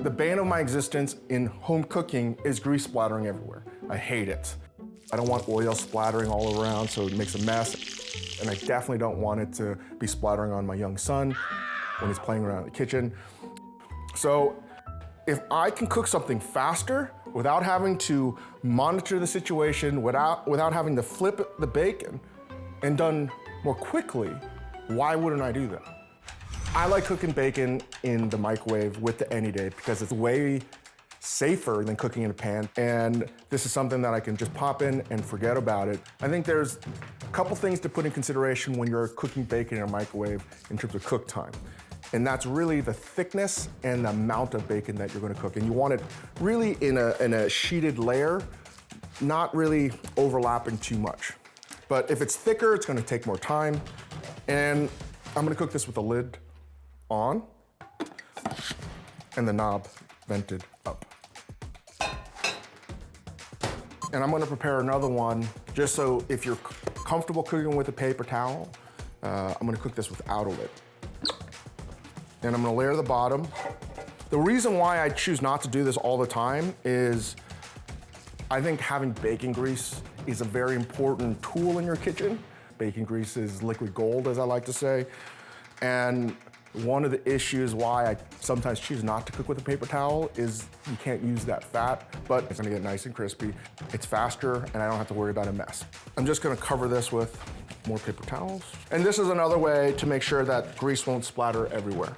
The bane of my existence in home cooking is grease splattering everywhere. I hate it. I don't want oil splattering all around so it makes a mess. And I definitely don't want it to be splattering on my young son when he's playing around in the kitchen. So if I can cook something faster without having to monitor the situation, without having to flip the bacon and done more quickly, why wouldn't I do that? I like cooking bacon in the microwave with the Any Day because it's way safer than cooking in a pan. And this is something that I can just pop in and forget about it. I think there's a couple things to put in consideration when you're cooking bacon in a microwave in terms of cook time. And that's really the thickness and the amount of bacon that you're gonna cook. And you want it really in a sheeted layer, not really overlapping too much. But if it's thicker, it's gonna take more time. And I'm gonna cook this with the lid on and the knob vented up. And I'm gonna prepare another one just so if you're comfortable cooking with a paper towel, I'm gonna cook this without a lid. And I'm gonna layer the bottom. The reason why I choose not to do this all the time is I think having bacon grease is a very important tool in your kitchen. Bacon grease is liquid gold, as I like to say. And one of the issues why I sometimes choose not to cook with a paper towel is you can't use that fat, but it's gonna get nice and crispy. It's faster, and I don't have to worry about a mess. I'm just gonna cover this with more paper towels. And this is another way to make sure that grease won't splatter everywhere.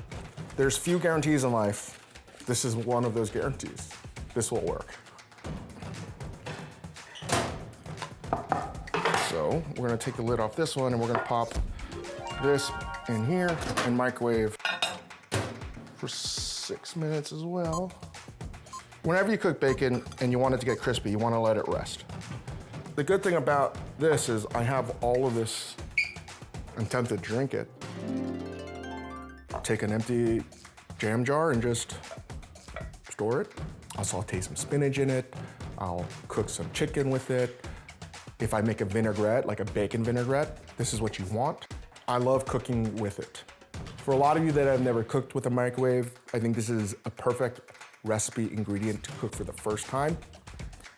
There's few guarantees in life. This is one of those guarantees. This will work. So we're gonna take the lid off this one and we're gonna pop this in here and microwave for 6 minutes as well. Whenever you cook bacon and you want it to get crispy, you wanna let it rest. The good thing about this is I have all of this. I'm tempted to drink it. Take an empty jam jar and just store it. I'll saute some spinach in it. I'll cook some chicken with it. If I make a vinaigrette, like a bacon vinaigrette, this is what you want. I love cooking with it. For a lot of you that have never cooked with a microwave, I think this is a perfect recipe ingredient to cook for the first time.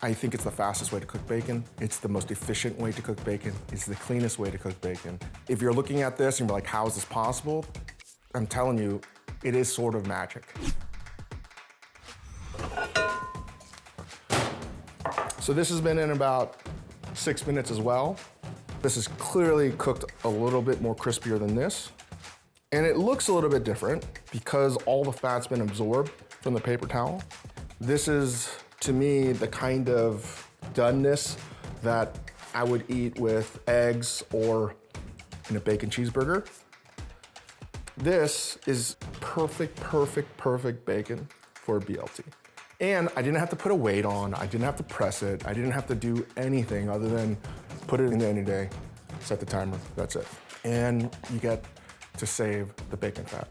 I think it's the fastest way to cook bacon. It's the most efficient way to cook bacon. It's the cleanest way to cook bacon. If you're looking at this and you're like, how is this possible? I'm telling you, it is sort of magic. So this has been in about 6 minutes as well. This is clearly cooked a little bit more crispier than this. And it looks a little bit different because all the fat's been absorbed from the paper towel. This is, to me, the kind of doneness that I would eat with eggs or in a bacon cheeseburger. This is perfect, perfect, perfect bacon for a BLT. And I didn't have to put a weight on, I didn't have to press it, I didn't have to do anything other than put it in Any Day, set the timer, that's it. And you get to save the bacon fat.